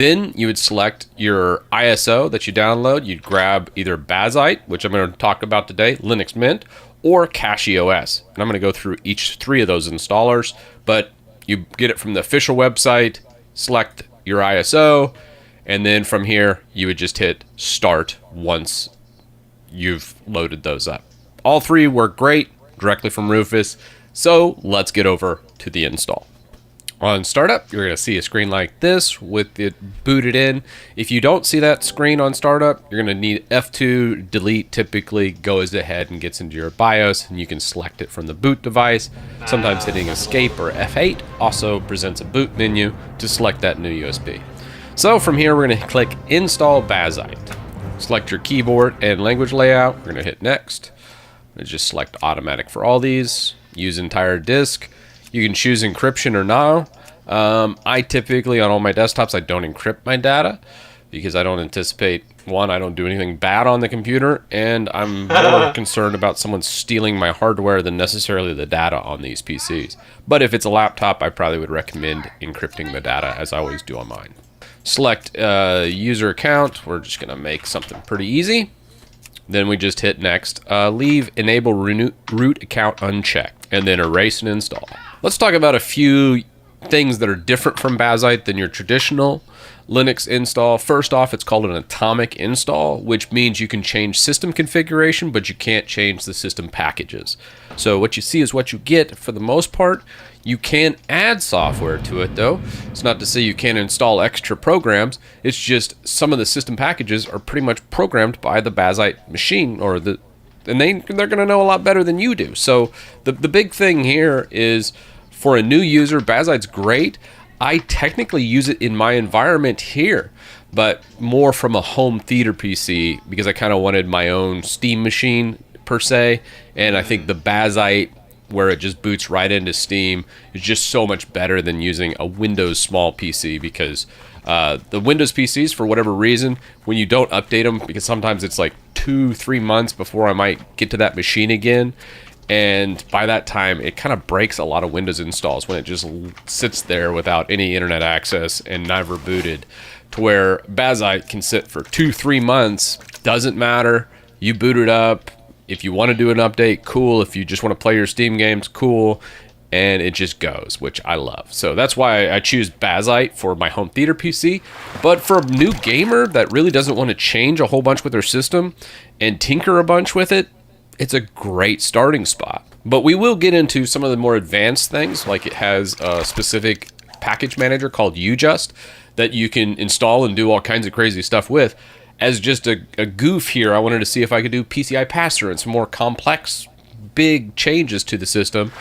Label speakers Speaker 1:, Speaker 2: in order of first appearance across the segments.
Speaker 1: Then you would select your ISO that you download. You'd grab either Bazite, which I'm going to talk about today, Linux Mint, or CachyOS. And I'm going to go through each 3 of those installers, but you get it from the official website, select your ISO, and then from here, you would just hit start once you've loaded those up. All 3 work great directly from Rufus, so let's get over to the install. On startup, you're going to see a screen like this with it booted in. If you don't see that screen on startup, you're going to need F2, delete typically goes ahead and gets into your BIOS, and you can select it from the boot device. Sometimes hitting escape or F8 also presents a boot menu to select that new USB. So from here, we're going to click Install Bazite. Select your keyboard and language layout. We're going to hit Next. I'm going to just select Automatic for all these. Use entire disk. You can choose encryption or no. I typically, on all my desktops, I don't encrypt my data because I don't anticipate, one, I don't do anything bad on the computer, and I'm more concerned about someone stealing my hardware than necessarily the data on these PCs. But if it's a laptop, I probably would recommend encrypting the data, as I always do on mine. Select user account. We're just going to make something pretty easy. Then we just hit Next. Leave Enable Root Account unchecked, and then erase and install. Let's talk about a few things that are different from Bazite than your traditional Linux install. First off, it's called an atomic install, which means you can change system configuration, but you can't change the system packages. So what you see is what you get for the most part. You can add software to it, though. It's not to say you can't install extra programs. It's just some of the system packages are pretty much programmed by the Bazite machine, and they're going to know a lot better than you do. So the big thing here is, for a new user, Bazite's great. I technically use it in my environment here, but more from a home theater PC because I kind of wanted my own Steam machine per se, and I think the Bazite, where it just boots right into Steam, is just so much better than using a Windows small PC because the Windows PCs, for whatever reason, when you don't update them, because sometimes it's like 2-3 months before I might get to that machine again, and by that time, it kind of breaks a lot of Windows installs when it just sits there without any internet access and never booted, to where Bazite can sit for 2-3 months, doesn't matter, you boot it up. If you want to do an update, cool. If you just want to play your Steam games, cool. And it just goes, which I love. So that's why I choose Bazite for my home theater PC. But for a new gamer that really doesn't want to change a whole bunch with their system and tinker a bunch with it, it's a great starting spot. But we will get into some of the more advanced things, like it has a specific package manager called UJust that you can install and do all kinds of crazy stuff with. As just a goof here, I wanted to see if I could do PCI pass-through and some more complex, big changes to the system.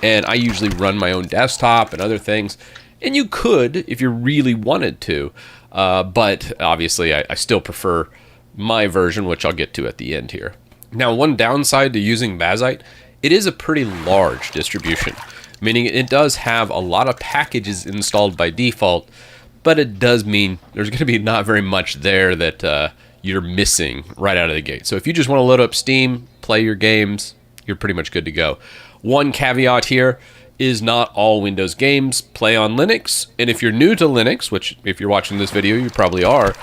Speaker 1: And I usually run my own desktop and other things. And you could, if you really wanted to. But obviously, I still prefer my version, which I'll get to at the end here. Now, one downside to using Bazite, it is a pretty large distribution, meaning it does have a lot of packages installed by default, but it does mean there's going to be not very much there that you're missing right out of the gate. So if you just want to load up Steam, play your games, you're pretty much good to go. One caveat here is not all Windows games play on Linux, and if you're new to Linux, which if you're watching this video, you probably are,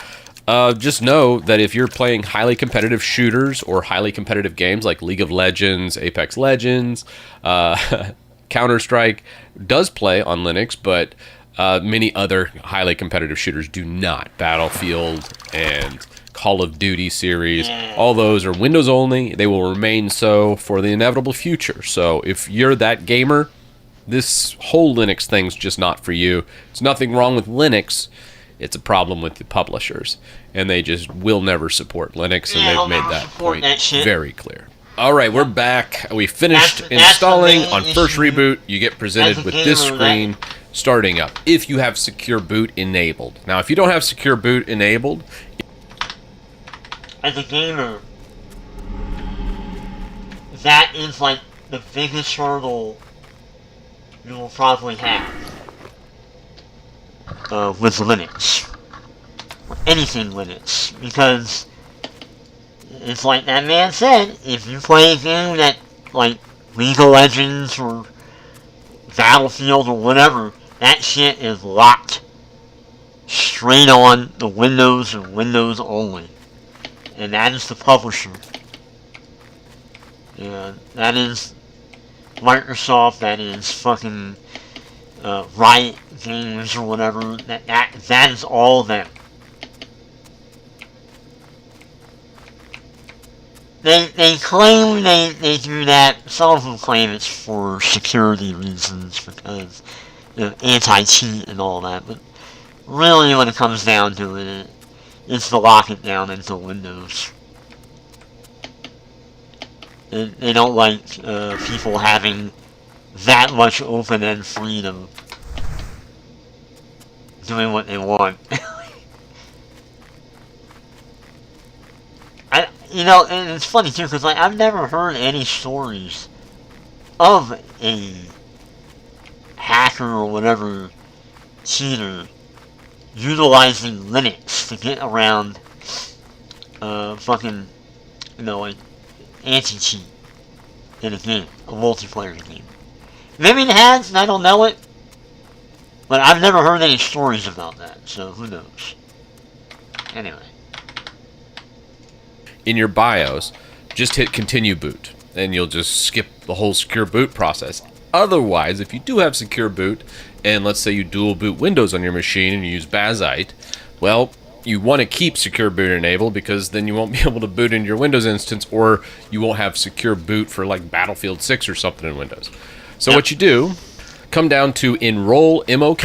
Speaker 1: just know that if you're playing highly competitive shooters or highly competitive games like League of Legends, Apex Legends, Counter-Strike does play on Linux, but many other highly competitive shooters do not. Battlefield and Call of Duty series, all those are Windows only. They will remain so for the inevitable future. So if you're that gamer, this whole Linux thing's just not for you. It's nothing wrong with Linux. It's a problem with the publishers, and they just will never support Linux, and they've made that point very clear. All right, we're back. We finished installing. On first reboot, you get presented with this screen starting up if you have secure boot enabled. Now, if you don't have secure boot enabled,
Speaker 2: as a gamer, that is like the biggest hurdle you will probably have with Linux. Anything Linux. Because it's like that man said, if you play a game that, like, League of Legends or Battlefield or whatever, that shit is locked straight on the Windows and Windows only. And that is the publisher. Yeah, that is Microsoft, that is fucking Riot Games or whatever. That is all them. They claim they do that. Some of them claim it's for security reasons because anti-cheat and all that. But really, when it comes down to it, it's to lock it down into Windows. They don't like people having that much open-end freedom doing what they want. And it's funny too, because I've never heard any stories of a hacker or whatever cheater utilizing Linux to get around fucking, anti-cheat in a game, a multiplayer game. Maybe it has, and I don't know it, but I've never heard any stories about that, so who knows. Anyway.
Speaker 1: In your BIOS, just hit continue boot, and you'll just skip the whole secure boot process. Otherwise, if you do have secure boot, and let's say you dual boot Windows on your machine and you use Bazite, well, you want to keep secure boot enabled because then you won't be able to boot into your Windows instance, or you won't have secure boot for like Battlefield 6 or something in Windows. So what you do, come down to enroll MOK,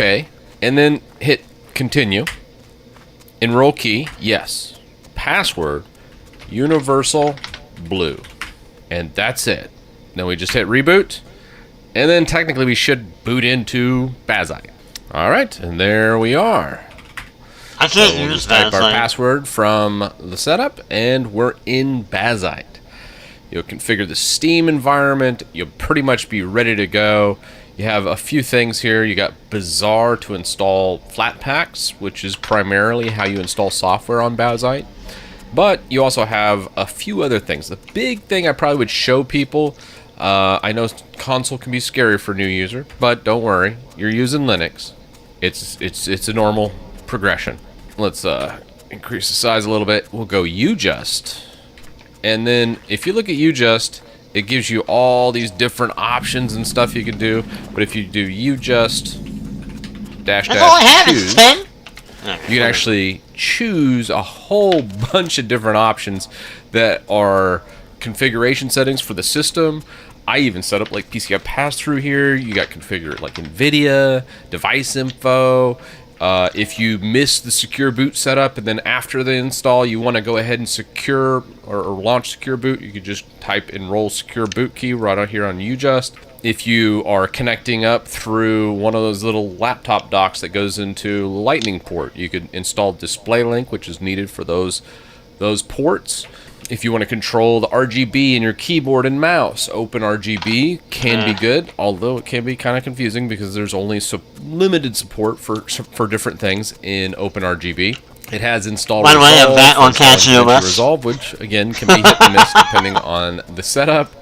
Speaker 1: and then hit continue. Enroll key, yes. Password, universal blue. And that's it. Then we just hit reboot, and then technically we should boot into Bazite. Alright, and there we are.
Speaker 2: I can't use
Speaker 1: type
Speaker 2: Bazite.
Speaker 1: our password from the setup, and we're in Bazite. You'll configure the Steam environment. You'll pretty much be ready to go. You have a few things here. You got Bazaar to install Flatpaks, which is primarily how you install software on Bazite. But you also have a few other things. The big thing I probably would show people, I know console can be scary for a new user, but don't worry, you're using Linux. It's a normal progression. Let's increase the size a little bit. We'll go Ujust. And then if you look at Ujust, it gives you all these different options and stuff you can do. But if you do Ujust choose, you can actually choose a whole bunch of different options that are configuration settings for the system. I even set up like PCI pass-through here. You got configured like NVIDIA, device info. If you miss the secure boot setup and then after the install you want to go ahead and secure or launch secure boot, you could just type enroll secure boot key right out here on Ujust. If you are connecting up through one of those little laptop docks that goes into Lightning port, you could install Display Link, which is needed for those ports. If you want to control the RGB in your keyboard and mouse, Open RGB can be good, although it can be kind of confusing because there's only limited support for different things in Open RGB. It has installed
Speaker 2: By the way, I have that on CatchOS.
Speaker 1: Resolve, which again can be hit and miss depending on the setup.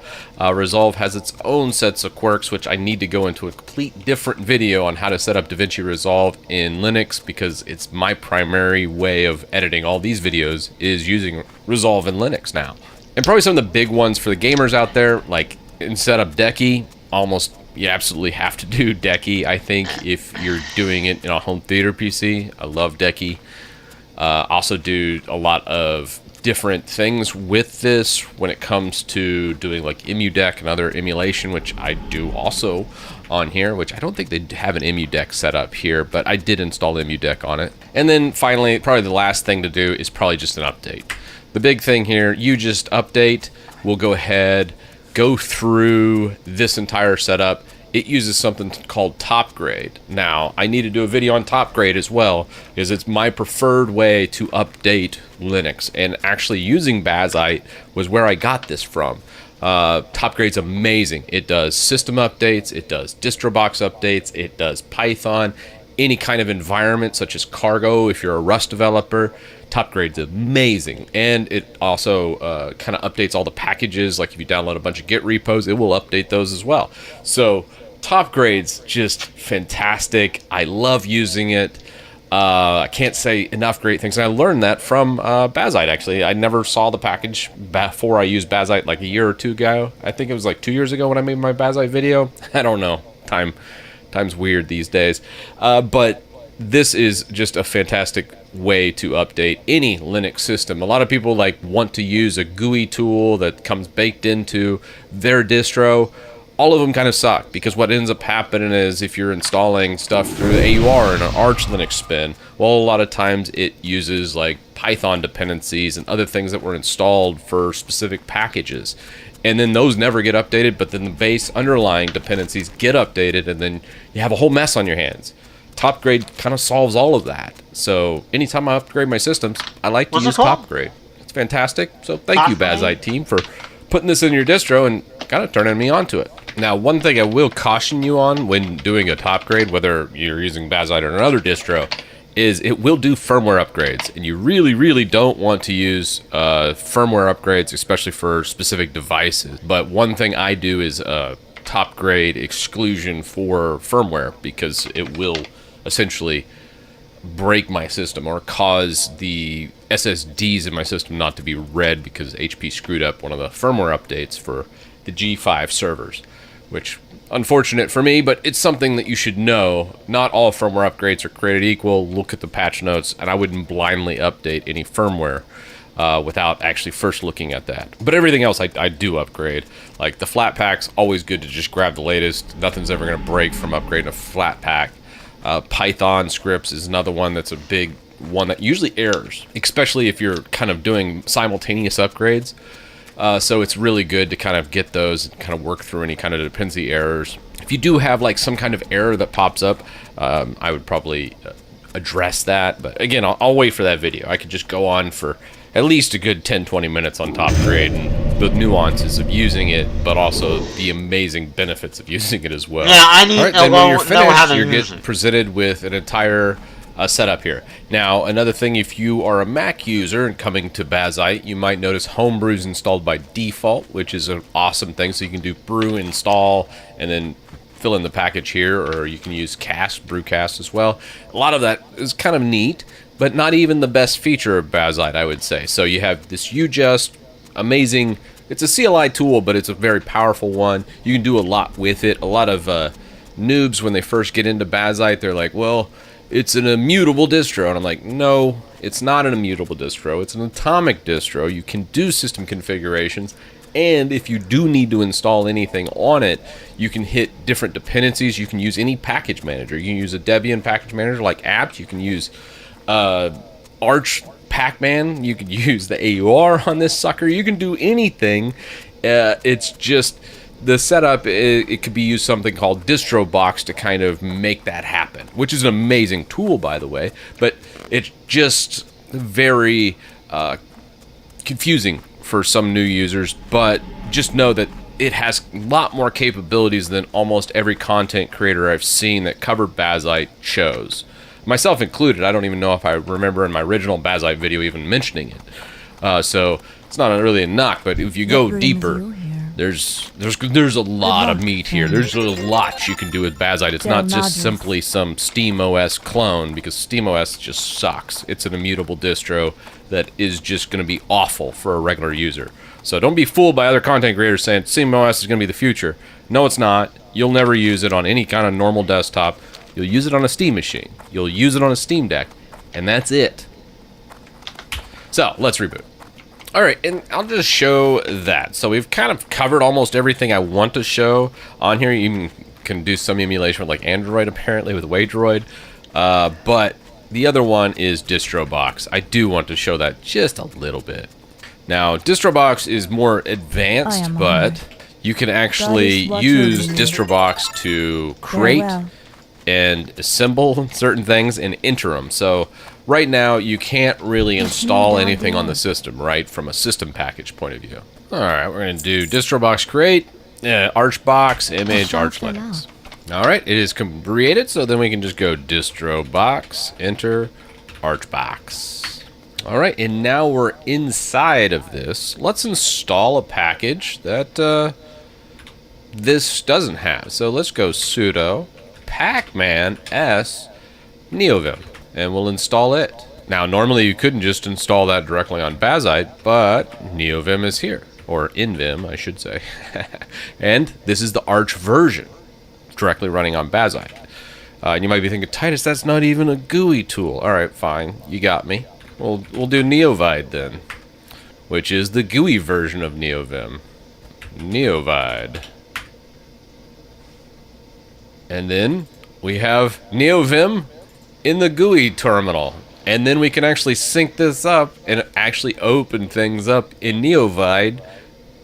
Speaker 1: Resolve has its own sets of quirks, which I need to go into a complete different video on how to set up DaVinci Resolve in Linux, because it's my primary way of editing all these videos is using Resolve in Linux now. And probably some of the big ones for the gamers out there, like in setup Decky, you absolutely have to do Decky, I think, if you're doing it in a home theater PC. I love Decky. Also do a lot of different things with this when it comes to doing like EmuDeck and other emulation, which I do also on here, which I don't think they have an EmuDeck set up here, but I did install EmuDeck on it. And then finally, probably the last thing to do is probably just an update. The big thing here, you just update. We'll go ahead, go through this entire setup. It uses something called Top Grade. Now, I need to do a video on Top Grade as well, because it's my preferred way to update Linux. And actually using Bazite was where I got this from. Top Grade's amazing. It does system updates, it does DistroBox updates, it does Python, any kind of environment such as Cargo if you're a Rust developer. Top Grade's amazing, and it also kind of updates all the packages. Like if you download a bunch of Git repos, it will update those as well. So Top Grade's just fantastic. I love using it. I can't say enough great things. And I learned that from Bazite, actually. I never saw the package before I used Bazite like a year or two ago. I think it was like 2 years ago when I made my Bazite video. I don't know. Time's weird these days. But this is just a fantastic way to update any Linux system. A lot of people want to use a GUI tool that comes baked into their distro. All of them kind of suck, because what ends up happening is if you're installing stuff through AUR and an Arch Linux spin, well, a lot of times it uses Python dependencies and other things that were installed for specific packages. And then those never get updated, but then the base underlying dependencies get updated, and then you have a whole mess on your hands. TopGrade kind of solves all of that. So anytime I upgrade my systems, I like to use TopGrade. It's fantastic. So thank you, Bazite team, for putting this in your distro and kind of turning me onto it. Now, one thing I will caution you on when doing a TopGrade, whether you're using Bazite or another distro, is it will do firmware upgrades, and you really, really don't want to use firmware upgrades, especially for specific devices. But one thing I do is TopGrade exclusion for firmware, because it will essentially break my system or cause the SSDs in my system not to be read because HP screwed up one of the firmware updates for the G5 servers, which unfortunate for me, but it's something that you should know. Not all firmware upgrades are created equal. Look at the patch notes, and I wouldn't blindly update any firmware without actually first looking at that. But everything else I do upgrade. Like the flat pack's always good to just grab the latest. Nothing's ever going to break from upgrading a flat pack. Python scripts is another one that's a big one that usually errors, especially if you're kind of doing simultaneous upgrades. So it's really good to kind of get those and kind of work through any kind of dependency errors. If you do have some kind of error that pops up, I would probably address that. But again, I'll wait for that video. I could just go on for at least a good 10-20 minutes on TopGrade and the nuances of using it, but also the amazing benefits of using it as well.
Speaker 2: Yeah, I need to
Speaker 1: then when you're finished,
Speaker 2: you
Speaker 1: get presented with an entire setup here. Now, another thing, if you are a Mac user and coming to Bazite, you might notice Homebrew is installed by default, which is an awesome thing. So you can do brew, install, and then fill in the package here, or you can use cast, brewcast as well. A lot of that is kind of neat, but not even the best feature of Bazite, I would say. So you have this UJust, amazing. It's a CLI tool, but it's a very powerful one. You can do a lot with it. A lot of noobs, when they first get into Bazite, they're like, well, it's an immutable distro. And I'm like, no, it's not an immutable distro. It's an atomic distro. You can do system configurations. And if you do need to install anything on it, you can hit different dependencies. You can use any package manager. You can use a Debian package manager like apt. You can use Arch Pacman. You can use the AUR on this sucker. You can do anything. It's just the setup. It could be used something called DistroBox to kind of make that happen, which is an amazing tool, by the way. But it's just very confusing for some new users. But just know that it has a lot more capabilities than almost every content creator I've seen that covered Bazite shows. Myself included. I don't even know if I remember in my original Bazite video even mentioning it. So it's not really a knock, but if you go deeper, there's a lot of meat here. There's a lot you can do with Bazite. It's not just simply some SteamOS clone, because SteamOS just sucks. It's an immutable distro that is just going to be awful for a regular user. So don't be fooled by other content creators saying SteamOS is going to be the future. No, it's not. You'll never use it on any kind of normal desktop. You'll use it on a Steam machine. You'll use it on a Steam Deck, and that's it. So let's reboot. All right, and I'll just show that. So we've kind of covered almost everything I want to show on here. You even can do some emulation with Android, apparently, with Waydroid. But the other one is DistroBox. I do want to show that just a little bit. Now, DistroBox is more advanced, but you can actually use DistroBox to create and assemble certain things and enter them. So right now, you can't really install anything on the system, right, from a system package point of view. All right, we're going to do DistroBox create, Archbox, image, Arch Linux. All right, it is created, so then we can just go DistroBox, enter, Archbox. All right, and now we're inside of this. Let's install a package that this doesn't have. So let's go sudo pacman s neovim. and we'll install it. Now, normally you couldn't just install that directly on Bazite, but NeoVim is here, or InVim, I should say. And this is the Arch version, directly running on Bazite. And you might be thinking, Titus, that's not even a GUI tool. All right, fine, you got me. We'll do NeoVide then, which is the GUI version of NeoVim. NeoVide. And then we have NeoVim in the GUI terminal. And then we can actually sync this up and actually open things up in NeoVide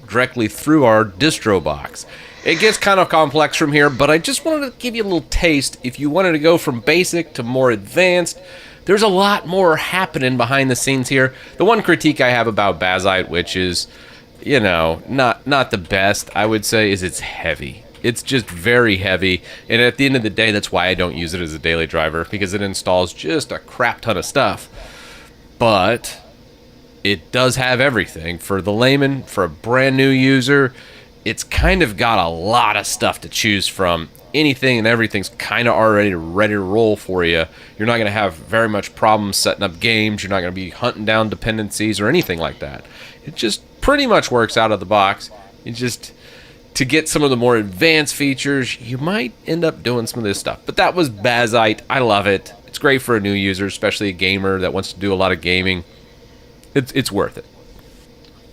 Speaker 1: directly through our distro box. It gets kind of complex from here, but I just wanted to give you a little taste. If you wanted to go from basic to more advanced, there's a lot more happening behind the scenes here. The one critique I have about Bazite, which is, you know, not the best, I would say, is it's heavy. It's just very heavy, and at the end of the day, that's why I don't use it as a daily driver, because it installs just a crap ton of stuff. But it does have everything. For the layman, for a brand new user, it's kind of got a lot of stuff to choose from. Anything and everything's kind of already ready to roll for you. You're not going to have very much problems setting up games. You're not going to be hunting down dependencies or anything like that. It just pretty much works out of the box. It just... To get some of the more advanced features, you might end up doing some of this stuff. But that was Bazite. I love it. It's great for a new user, especially a gamer that wants to do a lot of gaming. It's worth it.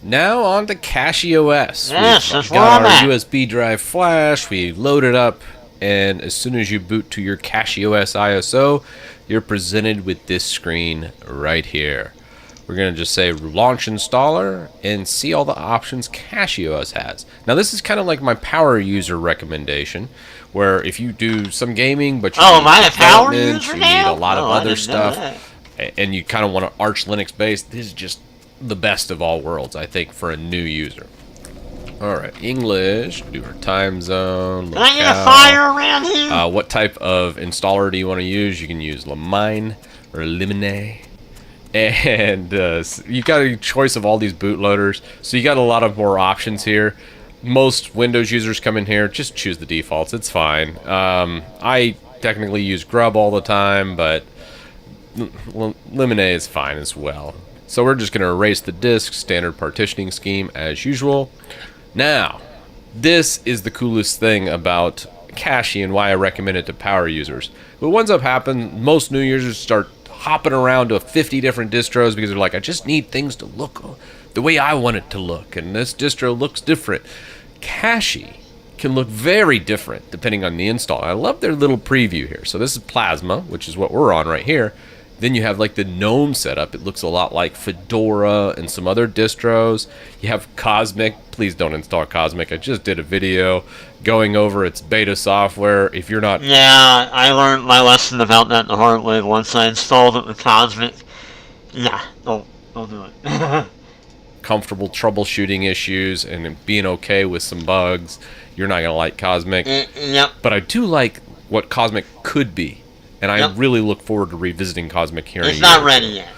Speaker 1: Now on to CachyOS.
Speaker 2: Yes,
Speaker 1: We've got our USB drive flash. We load it up, and as soon as you boot to your CachyOS ISO, you're presented with this screen right here. We're going to just say launch installer and see all the options CachyOS has. Now this is kind of like my power user recommendation, where if you do some gaming, but you need
Speaker 2: power user
Speaker 1: you
Speaker 2: now?
Speaker 1: need a lot of other stuff, and you kind of want to Arch Linux based, this is just the best of all worlds, I think, for a new user. All right, English, do our time zone.
Speaker 2: Can I get a fire around here?
Speaker 1: What type of installer do you want to use? You can use Lamine or Limine. And you got a choice of all these bootloaders, so you got a lot of more options here. Most Windows users come in here, just choose the defaults, it's fine. I technically use Grub all the time, but Limine is fine as well. So we're just going to erase the disk, standard partitioning scheme as usual. Now, this is the coolest thing about Cachy and why I recommend it to power users. What ends up happening, most new users start hopping around to 50 different distros because they're like, I just need things to look the way I want it to look, and this distro looks different. Cachy can look very different depending on the install. I love their little preview here. So this is Plasma, which is what we're on right here. Then you have like the GNOME setup. It looks a lot like Fedora and some other distros. You have Cosmic. Please don't install Cosmic. I just did a video going over its beta software. If you're not...
Speaker 2: Yeah, I learned my lesson about that the hard way once I installed it with Cosmic. Yeah, don't do it.
Speaker 1: comfortable troubleshooting issues and being okay with some bugs, you're not going to like Cosmic.
Speaker 2: Yep.
Speaker 1: But I do like what Cosmic could be. And I really look forward to revisiting Cosmic here.
Speaker 2: It's not ready yet.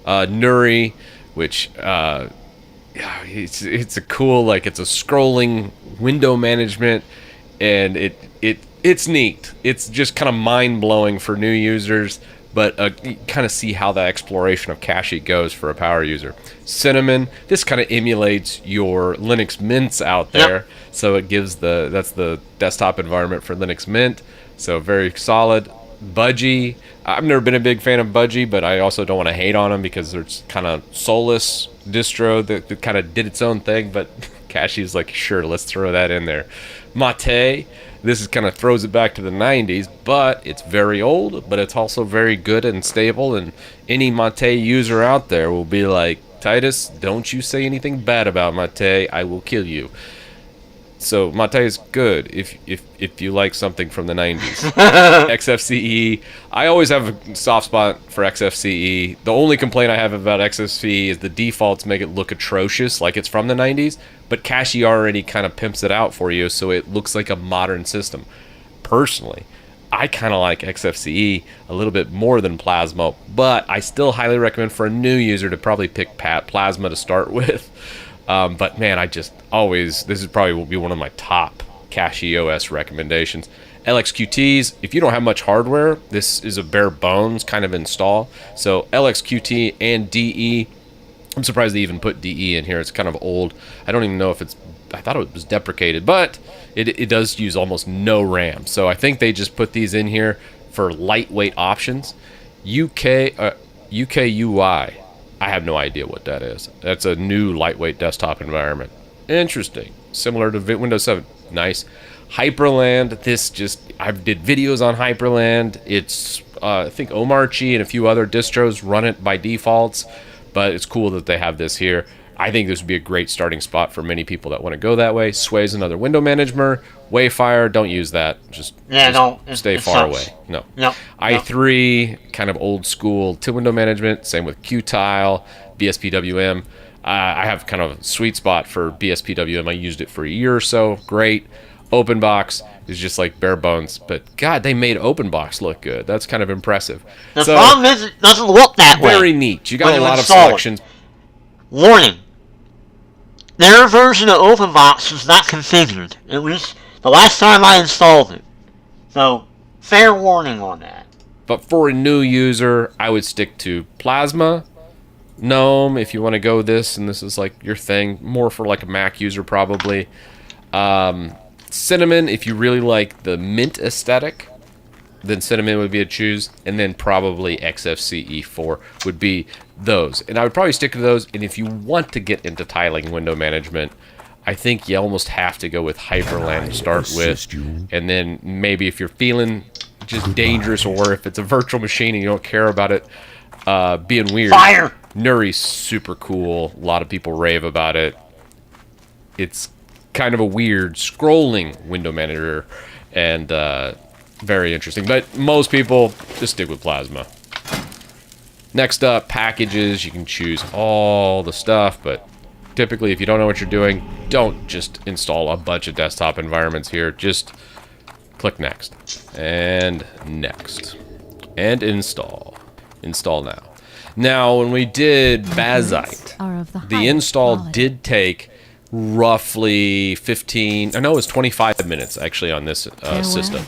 Speaker 1: Nuri, which it's a cool, like, it's a scrolling window management, and it's neat. It's just kind of mind blowing for new users, but you kind of see how the exploration of Cachy goes for a power user. Cinnamon, this kind of emulates your Linux Mints out there, so it gives that's the desktop environment for Linux Mint, so very solid. Budgie, I've never been a big fan of Budgie, but I also don't want to hate on them because there's kind of soulless distro that kind of did its own thing, but Cachy's like, sure, let's throw that in there. Mate, this is kind of throws it back to the 90s, but it's very old, but it's also very good and stable, and any Mate user out there will be like, Titus, don't you say anything bad about Mate, I will kill you. So Mate is good if you like something from the 90s. XFCE, I always have a soft spot for XFCE. The only complaint I have about XFCE is the defaults make it look atrocious, like it's from the 90s, but Cachy already kind of pimps it out for you, so it looks like a modern system. Personally, I kind of like XFCE a little bit more than Plasma, but I still highly recommend for a new user to probably pick Plasma to start with. But man, I just always, this is probably will be one of my top CachyOS recommendations. LXQTs, if you don't have much hardware, this is a bare bones kind of install. So LXQT and DE, I'm surprised they even put DE in here. It's kind of old. I don't even know if it's, I thought it was deprecated, but it does use almost no RAM. So I think they just put these in here for lightweight options. UKUI, I have no idea what that is. That's a new lightweight desktop environment. Interesting. Similar to Windows 7. Nice. Hyperland, I did videos on Hyperland. It's, I think Omarchi and a few other distros run it by defaults, but it's cool that they have this here. I think this would be a great starting spot for many people that want to go that way. Sway's another window manager. Wayfire, don't use that. Just stay far away. No. i3, kind of old school to window management. Same with Qtile, BSPWM. I have kind of a sweet spot for BSPWM. I used it for a year or so. Great. OpenBox is just like bare bones, but God, they made OpenBox look good. That's kind of impressive.
Speaker 2: The problem is it doesn't look that way.
Speaker 1: Very neat. You got a lot of selections.
Speaker 2: Warning. Their version of OpenBox is not configured. At least the last time I installed it. So, fair warning on that.
Speaker 1: But for a new user, I would stick to Plasma, GNOME, if you want to go this, and this is like your thing. More for like a Mac user, probably. Cinnamon, if you really like the Mint aesthetic, then Cinnamon would be a choose, and then probably XFCE4 would be those. And I would probably stick to those, and if you want to get into tiling window management, I think you almost have to go with Hyperland to start with, and then maybe if you're feeling just dangerous, or if it's a virtual machine and you don't care about it being weird, Nuri's super cool. A lot of people rave about it. It's kind of a weird scrolling window manager, and very interesting, but most people just stick with Plasma. Next up, packages. You can choose all the stuff, but typically if you don't know what you're doing, don't just install a bunch of desktop environments here. Just click next and next and install now. Now when we did Bazite, the install did take roughly 15, I know it was 25 minutes actually on this system.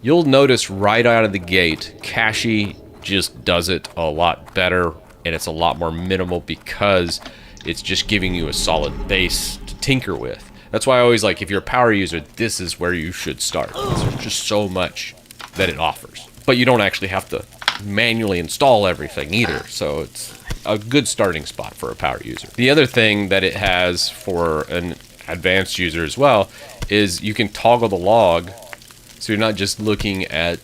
Speaker 1: You'll notice right out of the gate, Cache just does it a lot better, and it's a lot more minimal because it's just giving you a solid base to tinker with. That's why I always like, if you're a power user, this is where you should start. There's just so much that it offers. But you don't actually have to manually install everything either, so it's a good starting spot for a power user. The other thing that it has for an advanced user as well is you can toggle the log, so you're not just looking at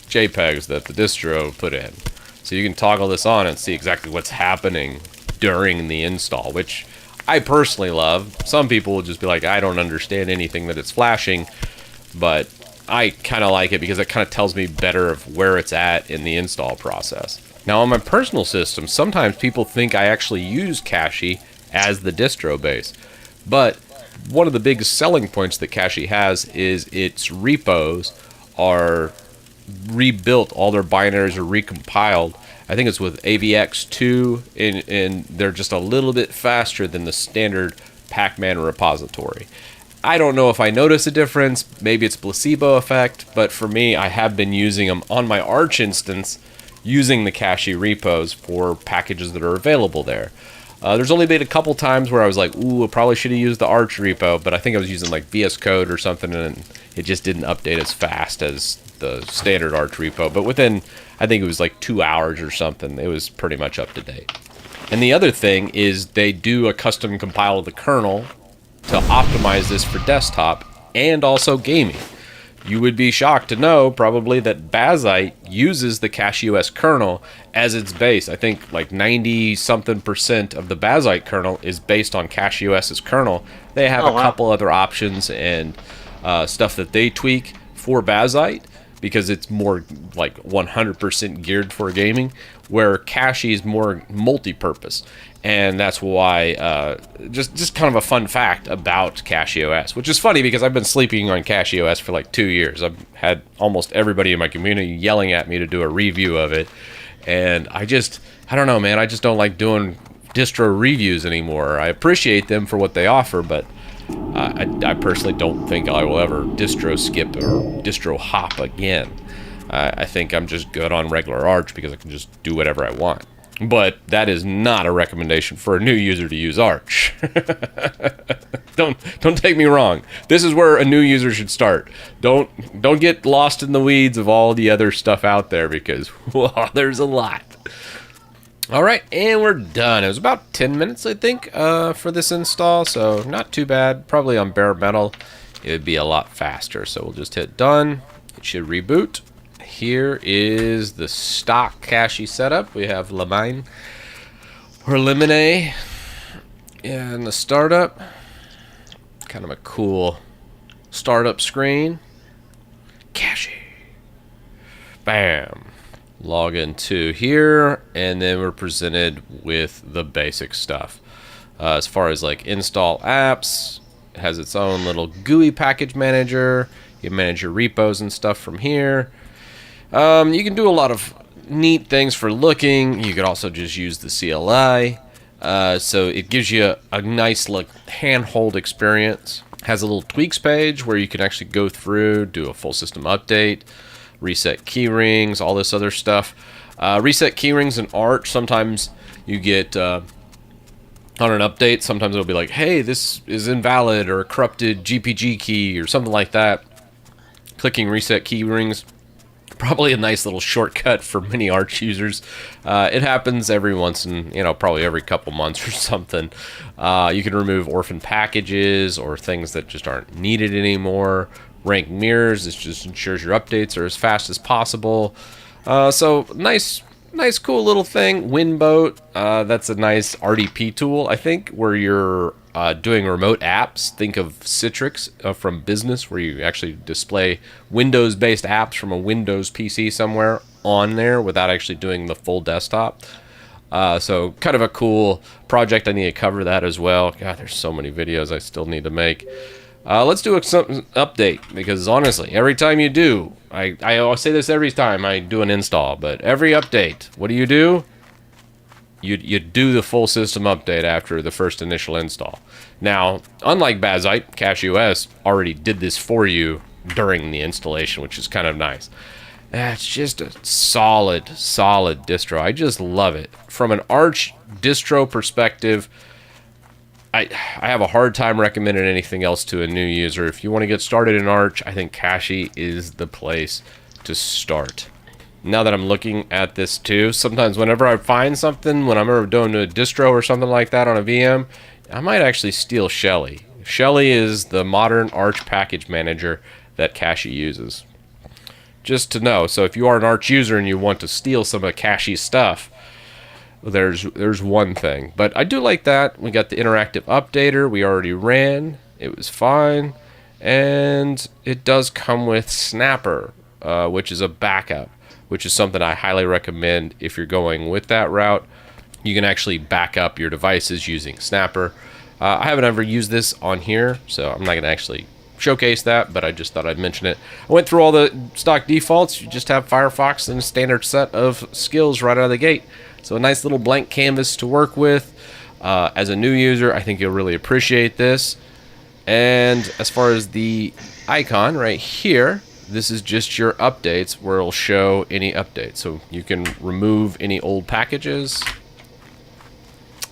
Speaker 1: JPEGs that the distro put in. So you can toggle this on and see exactly what's happening during the install, which I personally love. Some people will just be like, I don't understand anything that it's flashing, but I kind of like it because it kind of tells me better of where it's at in the install process. Now on my personal system, sometimes people think I actually use Cache as the distro base, but one of the biggest selling points that Cache has is its repos are rebuilt, all their binaries are recompiled. I think it's with AVX2, and they're just a little bit faster than the standard Pacman repository. I don't know if I notice a difference, maybe it's placebo effect, but for me, I have been using them on my Arch instance, using the Cache repos for packages that are available there. There's only been a couple times where I was like, ooh, I probably should have used the Arch repo, but I think I was using like VS Code or something, and it just didn't update as fast as the standard Arch repo. But within, I think it was like 2 hours or something, it was pretty much up to date. And the other thing is they do a custom compile of the kernel to optimize this for desktop and also gaming. You would be shocked to know probably that Bazite uses the CacheOS kernel as its base. I think like 90-something% of the Bazite kernel is based on CacheOS's kernel. They have a couple other options and stuff that they tweak for Bazite because it's more like 100% geared for gaming, where Cache is more multi-purpose. And that's why, just kind of a fun fact about CacheOS, which is funny because I've been sleeping on CacheOS for like 2 years. I've had almost everybody in my community yelling at me to do a review of it. And I don't know, man, I just don't like doing distro reviews anymore. I appreciate them for what they offer, but I personally don't think I will ever distro skip or distro hop again. I think I'm just good on regular Arch because I can just do whatever I want. But that is not a recommendation for a new user to use Arch. Don't take me wrong. This is where a new user should start. Don't get lost in the weeds of all the other stuff out there because whoa, there's a lot. All right, and we're done. It was about 10 minutes, I think, for this install, so not too bad. Probably on bare metal, it would be a lot faster. So we'll just hit done. It should reboot. Here is the stock cache setup. We have Lemine or Lemine in the startup. Kind of a cool startup screen. Cache. Bam. Log into here, and then we're presented with the basic stuff. As far as like install apps, it has its own little GUI package manager. You can manage your repos and stuff from here. You can do a lot of neat things for looking. You could also just use the CLI. So it gives you a nice handhold experience. Has a little tweaks page where you can actually go through, do a full system update, reset keyrings, all this other stuff. Reset keyrings in Arch, sometimes you get on an update, sometimes it'll be like, hey, this is invalid or a corrupted GPG key or something like that. Clicking reset keyrings, probably a nice little shortcut for many Arch users. It happens every once in, probably every couple months or something. You can remove orphan packages or things that just aren't needed anymore. Rank mirrors, this just ensures your updates are as fast as possible. So nice cool little thing. Winboat, that's a nice RDP tool, I think, where you're doing remote apps. Think of Citrix from business, where you actually display Windows-based apps from a Windows PC somewhere on there without actually doing the full desktop. So kind of a cool project. I need to cover that as well. God, there's so many videos I still need to make. Let's do an update, because honestly, every time you do, I say this every time I do an install, but every update, what do? You do the full system update after the first initial install. Now, unlike Bazite, CacheOS already did this for you during the installation, which is kind of nice. It's just a solid distro. I just love it. From an Arch distro perspective, I have a hard time recommending anything else to a new user. If you want to get started in Arch, I think Cache is the place to start. Now that I'm looking at this too, sometimes whenever I find something, when I'm ever doing a distro or something like that on a VM, I might actually steal Shelly. Shelly is the modern Arch package manager that Cache uses. Just to know, so if you are an Arch user and you want to steal some of Cache's stuff, there's one thing. But I do like that. We got the interactive updater we already ran. It was fine. And it does come with Snapper, which is a backup, which is something I highly recommend if you're going with that route. You can actually back up your devices using Snapper. I haven't ever used this on here, so I'm not going to actually showcase that, but I just thought I'd mention it. I went through all the stock defaults. You just have Firefox and a standard set of skills right out of the gate. So a nice little blank canvas to work with. As a new user, I think you'll really appreciate this. And as far as the icon right here, this is just your updates, where it'll show any updates. So you can remove any old packages,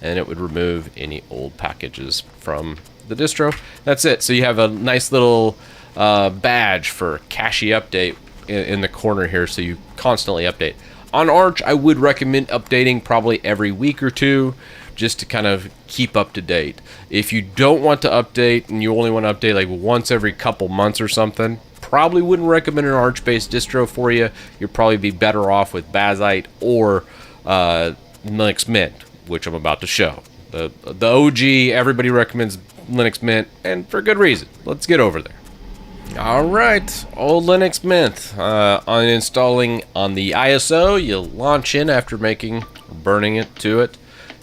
Speaker 1: and it would remove any old packages from the distro. That's it. So you have a nice little badge for Cache update in the corner here, so you constantly update. On Arch, I would recommend updating probably every week or two, just to kind of keep up to date. If you don't want to update and you only want to update like once every couple months or something, probably wouldn't recommend an Arch-based distro for you. You'd probably be better off with Bazite or Linux Mint, which I'm about to show. The OG, everybody recommends Linux Mint, and for good reason. Let's get over there. Alright, old Linux Mint. On installing on the ISO, you'll launch in after burning it to it.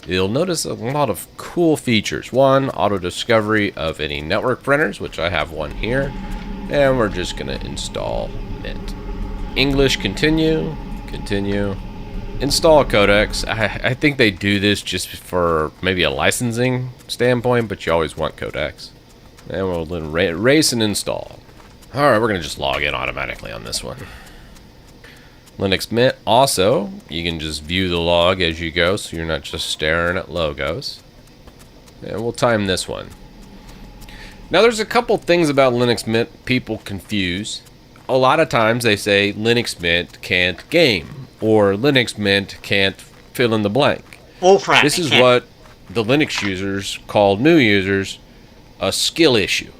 Speaker 1: You'll notice a lot of cool features. One, auto discovery of any network printers, which I have one here. And we're just going to install Mint. English, continue. Install codecs. I think they do this just for maybe a licensing standpoint, but you always want codecs. And we'll then race and install. Alright, we're going to just log in automatically on this one. Linux Mint, also, you can just view the log as you go, so you're not just staring at logos. And we'll time this one. Now, there's a couple things about Linux Mint people confuse. A lot of times they say Linux Mint can't game, or Linux Mint can't fill in the blank. This is what the Linux users call new users a skill issue.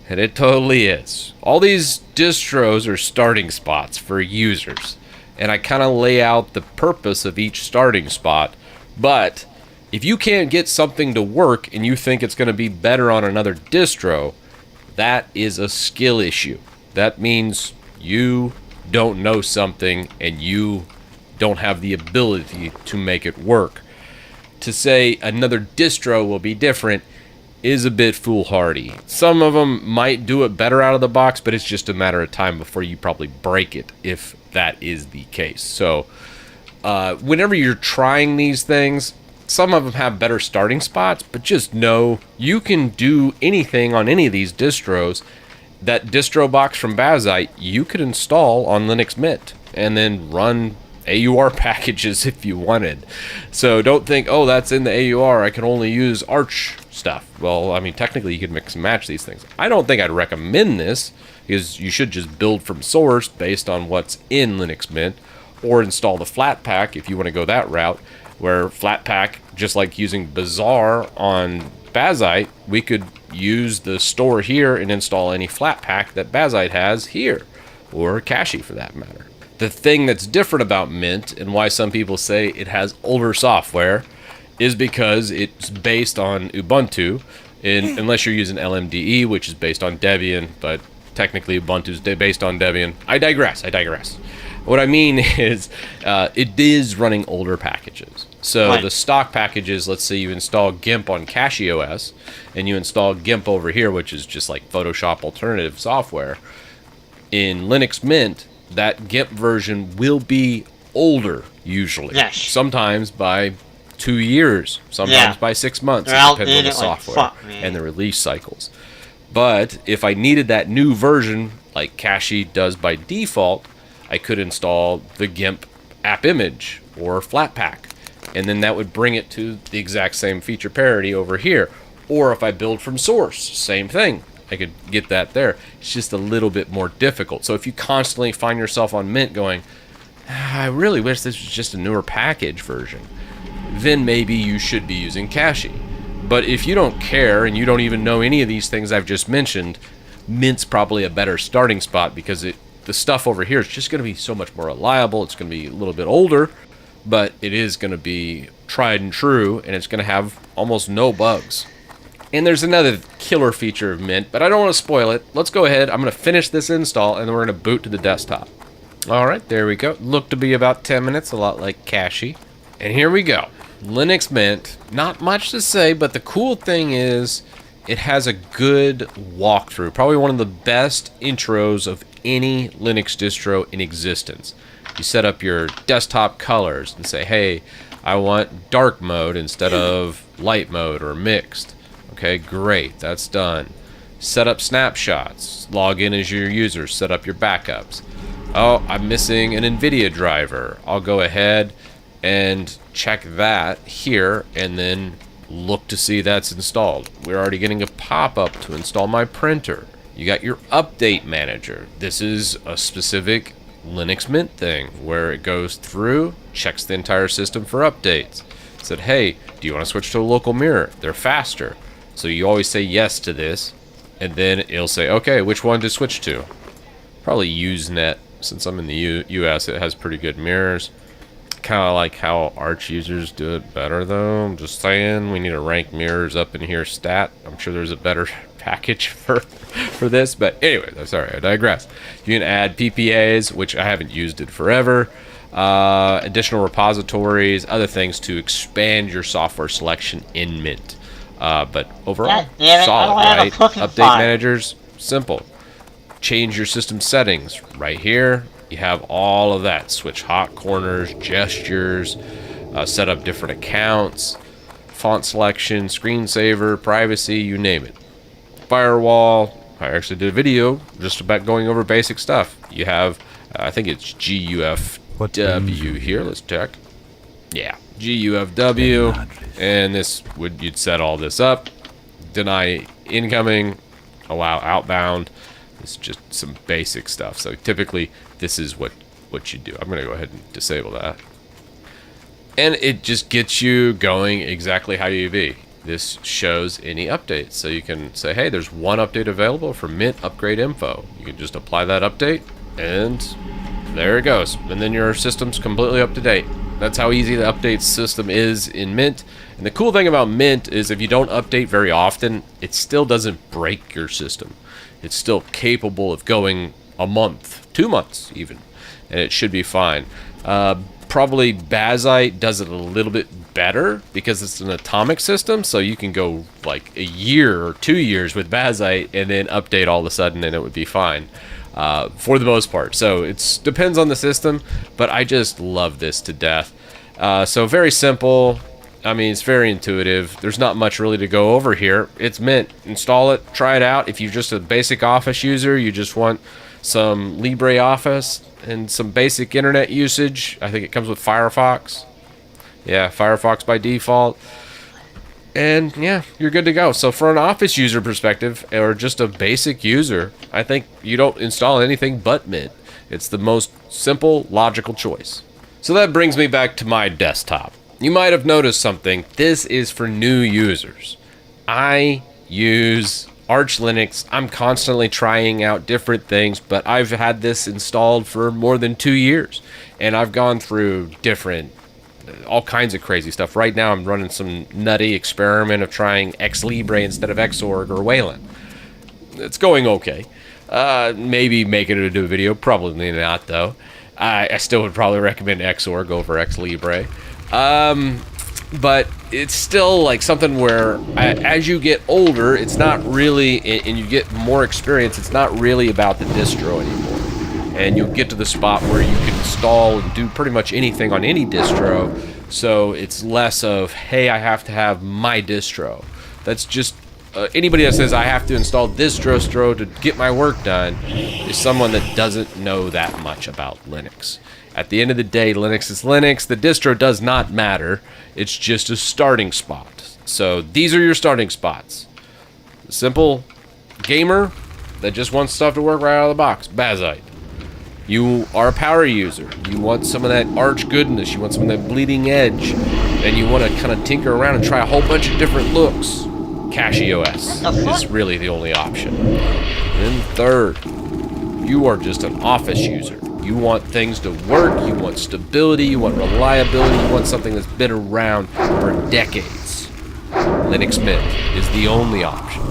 Speaker 1: And it totally is. All these distros are starting spots for users. And I kind of lay out the purpose of each starting spot. But if you can't get something to work and you think it's going to be better on another distro, that is a skill issue. That means you don't know something and you don't have the ability to make it work. To say another distro will be different is a bit foolhardy. Some of them might do it better out of the box, but it's just a matter of time before you probably break it, if that is the case. So whenever you're trying these things, some of them have better starting spots, but just know you can do anything on any of these distros. That distro box from Bazite, you could install on Linux Mint and then run AUR packages if you wanted. So don't think, oh, that's in the AUR, I can only use Arch stuff. Well, I mean, technically you could mix and match these things. I don't think I'd recommend this, because you should just build from source based on what's in Linux Mint, or install the Flatpak if you want to go that route, where Flatpak, just like using Bazaar on Bazite, we could use the store here and install any Flatpak that Bazite has here, or Cache for that matter. The thing that's different about Mint, and why some people say it has older software, is because it's based on Ubuntu, unless you're using LMDE, which is based on Debian, but technically Ubuntu's based on Debian. I digress. What I mean is, it is running older packages. So the stock packages, let's say you install GIMP on CacheOS, and you install GIMP over here, which is just like Photoshop alternative software. In Linux Mint, that GIMP version will be older, usually.
Speaker 2: Yes.
Speaker 1: Sometimes by 2 years, sometimes by 6 months. It depends on the software and the release cycles. But if I needed that new version, like Cache does by default, I could install the GIMP app image or Flatpak, and then that would bring it to the exact same feature parity over here. Or if I build from source, same thing. I could get that there. It's just a little bit more difficult. So if you constantly find yourself on Mint going, I really wish this was just a newer package version, then maybe you should be using Cache. But if you don't care and you don't even know any of these things I've just mentioned, Mint's probably a better starting spot, because the stuff over here is just going to be so much more reliable. It's going to be a little bit older, but it is going to be tried and true, and it's going to have almost no bugs. And there's another killer feature of Mint, but I don't want to spoil it. Let's go ahead. I'm going to finish this install, and then we're going to boot to the desktop. All right, there we go. Looked to be about 10 minutes, a lot like Cache. And here we go. Linux Mint. Not much to say, but the cool thing is it has a good walkthrough. Probably one of the best intros of any Linux distro in existence. You set up your desktop colors and say, hey, I want dark mode instead of light mode or mixed. Okay, great, that's done. Set up snapshots, log in as your user, set up your backups. Oh, I'm missing an NVIDIA driver. I'll go ahead and check that here and then look to see that's installed. We're already getting a pop-up to install my printer. You got your update manager. This is a specific Linux Mint thing where it goes through, checks the entire system for updates. Said, hey, do you want to switch to a local mirror? They're faster. So you always say yes to this, and then it'll say, okay, which one to switch to? Probably Usenet. Since I'm in the US, it has pretty good mirrors. Kind of like how Arch users do it better, though. I'm just saying, we need to rank mirrors up in here stat. I'm sure there's a better package for this, but anyway, I'm sorry, I digress. You can add PPAs, which I haven't used it forever. Additional repositories, other things to expand your software selection in Mint. But overall, solid, right? Update managers, simple. Change your system settings right here. You have all of that. Switch hot corners, gestures, set up different accounts, font selection, screensaver, privacy, you name it. firewall. I actually did a video just about going over basic stuff. You have, I think it's GUFW here. Let's check. Yeah, GUFW, and you'd set all this up. Deny incoming, allow outbound. It's just some basic stuff. So typically, this is what you do. I'm gonna go ahead and disable that, and it just gets you going exactly how you be. This shows any updates, so you can say, hey, there's one update available for Mint upgrade info. You can just apply that update, and there it goes. And then your system's completely up to date. That's how easy the update system is in Mint. And the cool thing about Mint is if you don't update very often, it still doesn't break your system. It's still capable of going a month, 2 months even, and it should be fine. Probably Bazite does it a little bit better because it's an atomic system, so you can go like a year or 2 years with Bazite and then update all of a sudden and it would be fine for the most part. So it depends on the system, but I just love this to death. So very simple. I mean, it's very intuitive. There's not much really to go over here. It's Mint. Install it, try it out. If you're just a basic Office user, you just want some LibreOffice and some basic internet usage. I think it comes with Firefox. Yeah, Firefox by default. And yeah, you're good to go. So for an Office user perspective, or just a basic user, I think you don't install anything but Mint. It's the most simple, logical choice. So that brings me back to my desktop. You might have noticed something. This is for new users. I use Arch Linux. I'm constantly trying out different things, but I've had this installed for more than 2 years, and I've gone through all kinds of crazy stuff. Right now I'm running some nutty experiment of trying Ex Libre instead of Xorg or Wayland. It's going okay. Maybe making it into a video, probably not though. I still would probably recommend Xorg over Ex Libre. But it's still like something where as you get older, it's not really, and you get more experience, it's not really about the distro anymore. And you'll get to the spot where you can install and do pretty much anything on any distro. So it's less of, hey, I have to have my distro. That's just, anybody that says I have to install this distro to get my work done is someone that doesn't know that much about Linux. At the end of the day, Linux is Linux. The distro does not matter. It's just a starting spot. So these are your starting spots. Simple gamer that just wants stuff to work right out of the box. Bazite. You are a power user. You want some of that Arch goodness. You want some of that bleeding edge. And you want to kind of tinker around and try a whole bunch of different looks. CachyOS is really the only option. And then third, you are just an Office user. You want things to work, you want stability, you want reliability, you want something that's been around for decades. Linux Mint is the only option.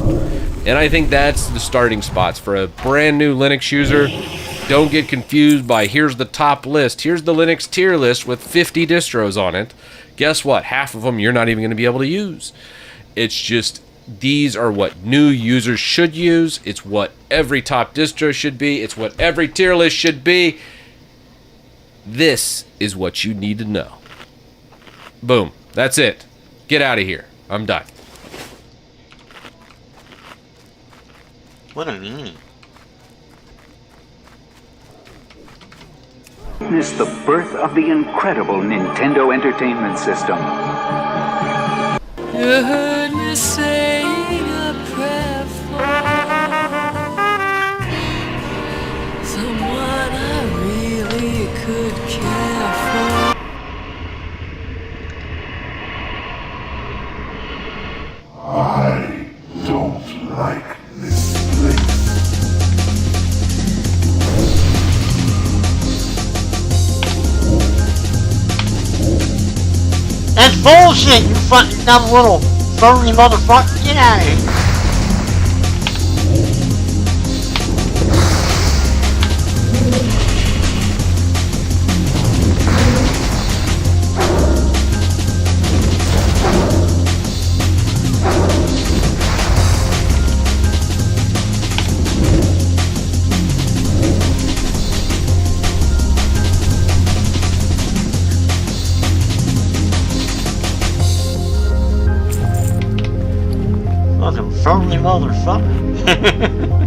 Speaker 1: And I think that's the starting spots for a brand new Linux user. Don't get confused by here's the top list. Here's the Linux tier list with 50 distros on it. Guess what? Half of them you're not even going to be able to use. It's just, these are what new users should use. It's what every top distro should be. It's what every tier list should be. This is what you need to know. Boom. That's it. Get out of here. I'm done.
Speaker 2: What a meaning.
Speaker 3: Witness the birth of the incredible Nintendo Entertainment System.
Speaker 4: You heard me saying a prayer for someone I really could care for.
Speaker 5: I don't like this place.
Speaker 2: That's bullshit, you fucking dumb little furry motherfucker. Get out of here. Fucking Firmly, motherfucker.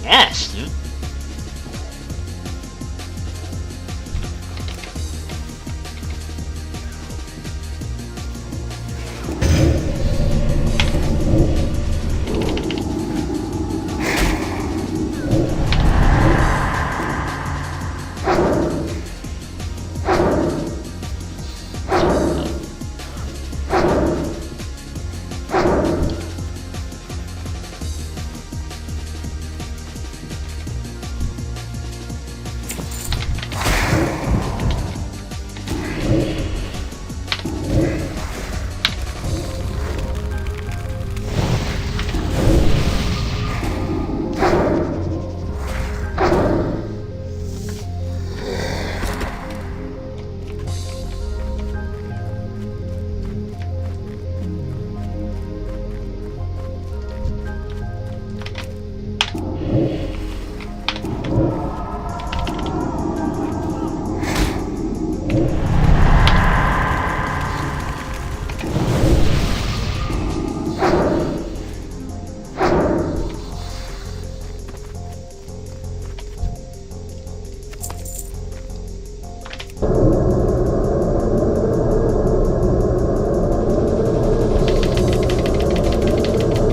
Speaker 2: Yes, dude.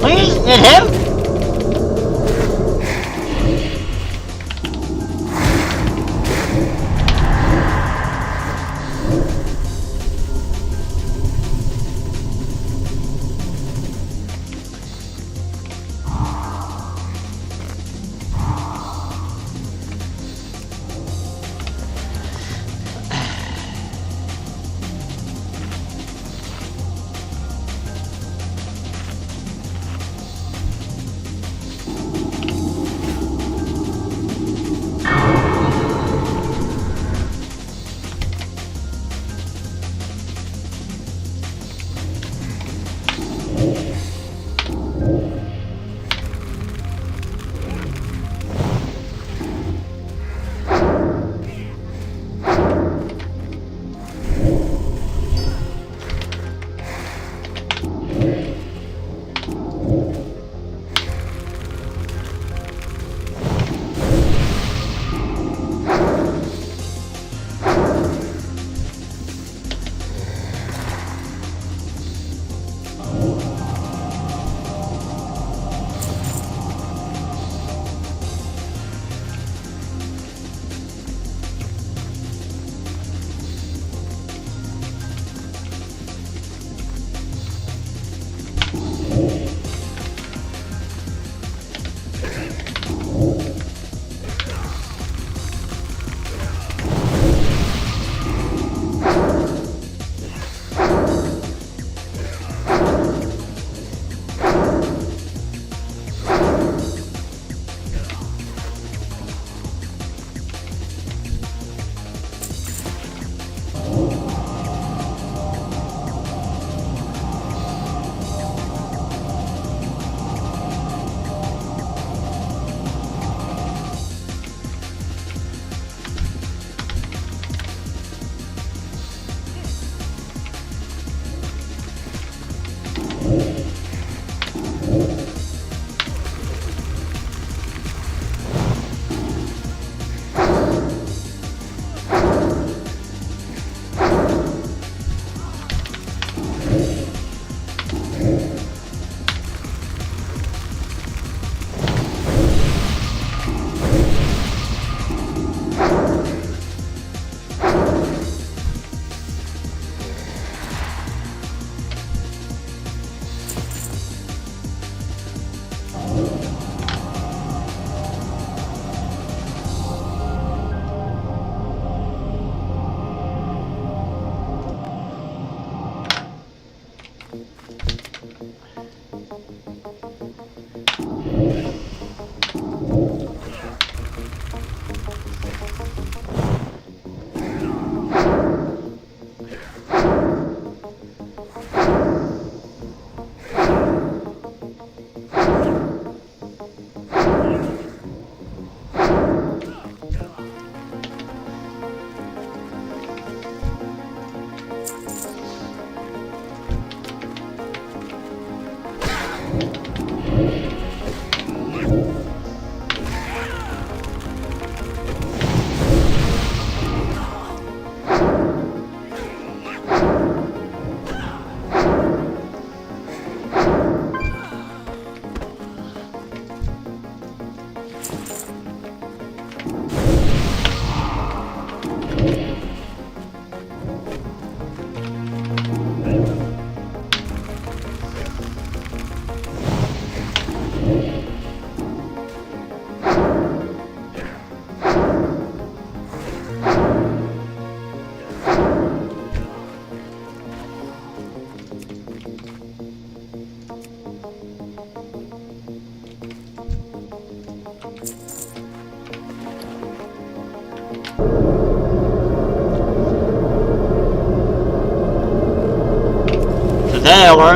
Speaker 2: Please, get him!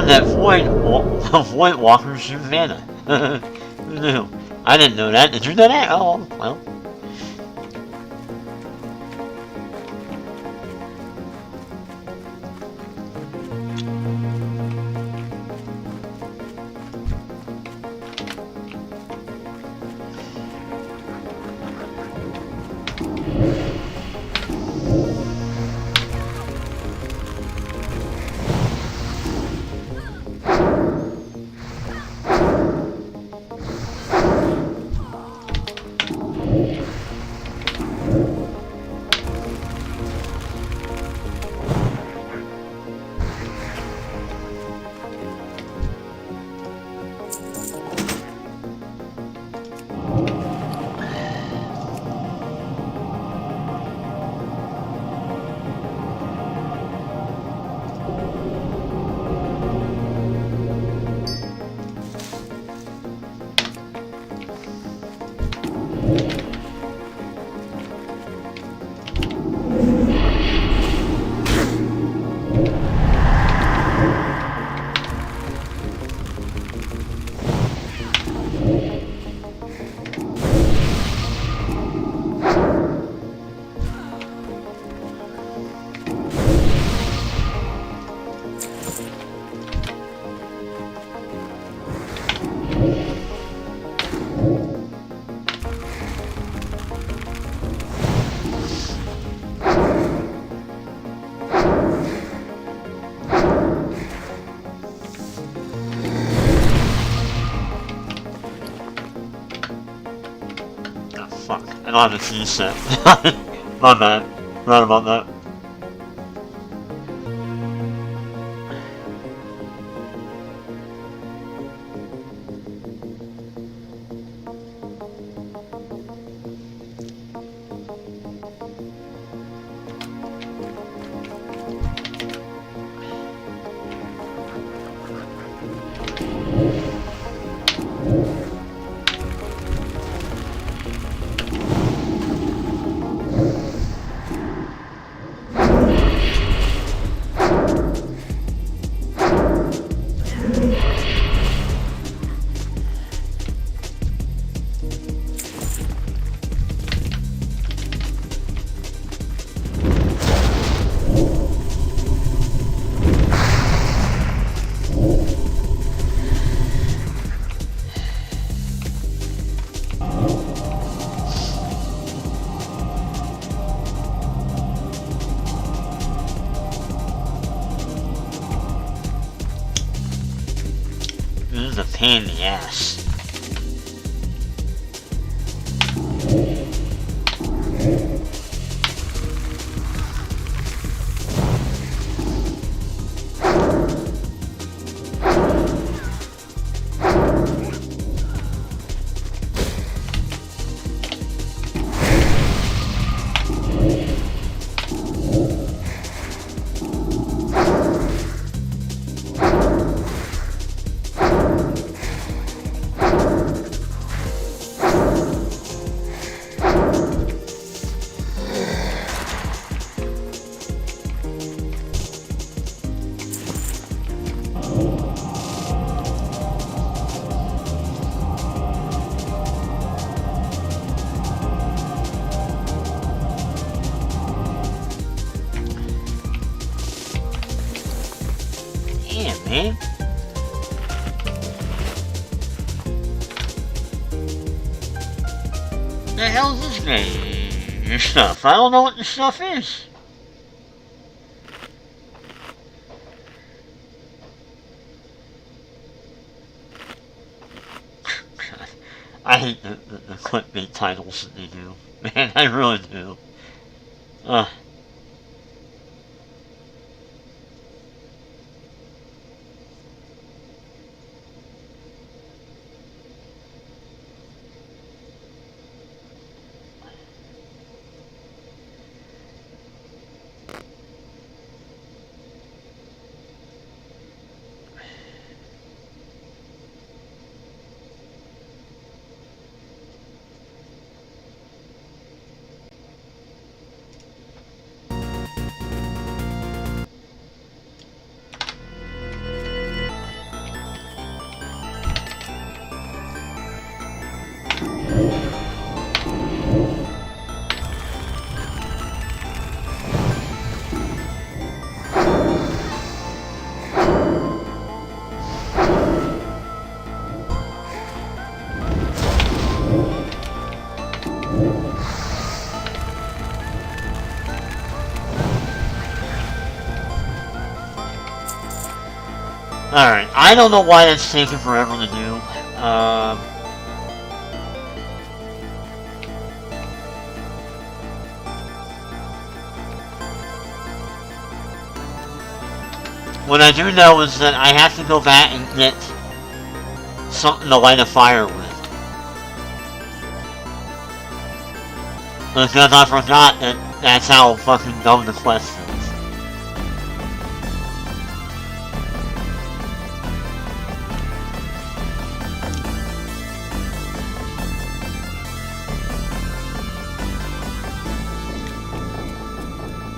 Speaker 2: learned that Void Walkers use mana. Who knew? I didn't know that. Did you know that? Oh, well. Fuck. I don't have a key set. My bad. Right about that. This is a pain in the ass. Damn, man. The hell's this game? Your stuff. I don't know what the stuff is. God, I hate the clickbait titles that they do. Man, I really do. Alright, I don't know why that's taking forever to do. What I do know is that I have to go back and get something to light a fire with. Because I forgot that that's how fucking dumb the quest is.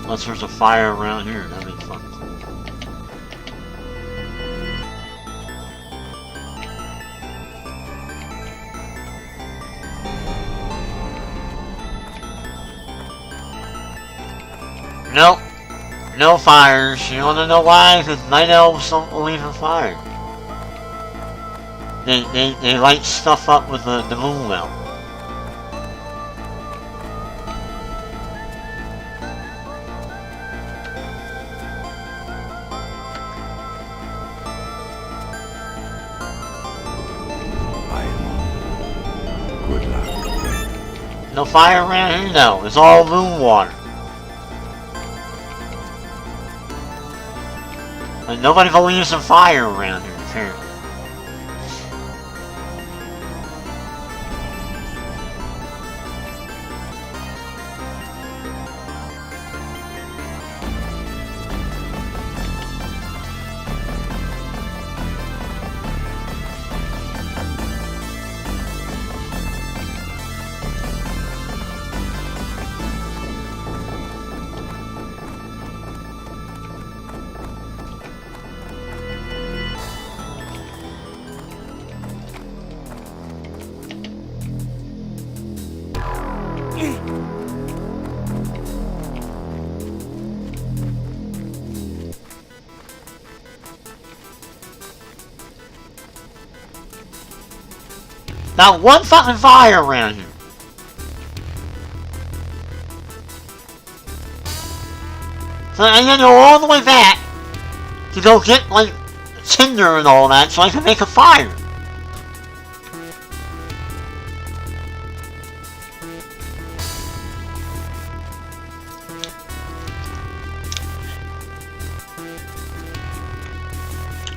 Speaker 2: Unless there's a fire around here, that'd be fucking cool. Nope. No fires. You wanna know why? Because night elves don't believe in fire. They light stuff up with the moon well.
Speaker 5: Good luck.
Speaker 2: No fire around here? No. It's all moon water. Like, nobody believes in fire around here, apparently. Not one fucking fire around here. So I gotta go all the way back to go get, like, tinder and all that so I can make a fire.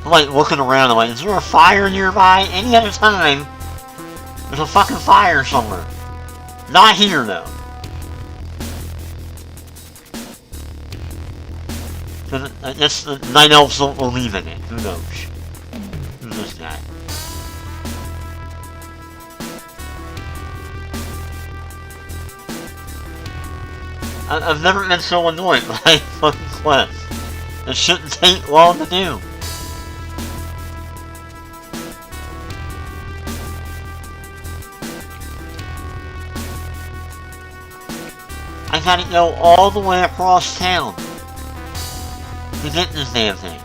Speaker 2: I'm like looking around, I'm like, is there a fire nearby? Any other time, there's a fucking fire somewhere. Not here, though. Cause I guess the night elves don't believe in it. Who knows? Who's this guy? I've never been so annoyed by a fucking quest. It shouldn't take long to do. I gotta go all the way across town to get this damn thing.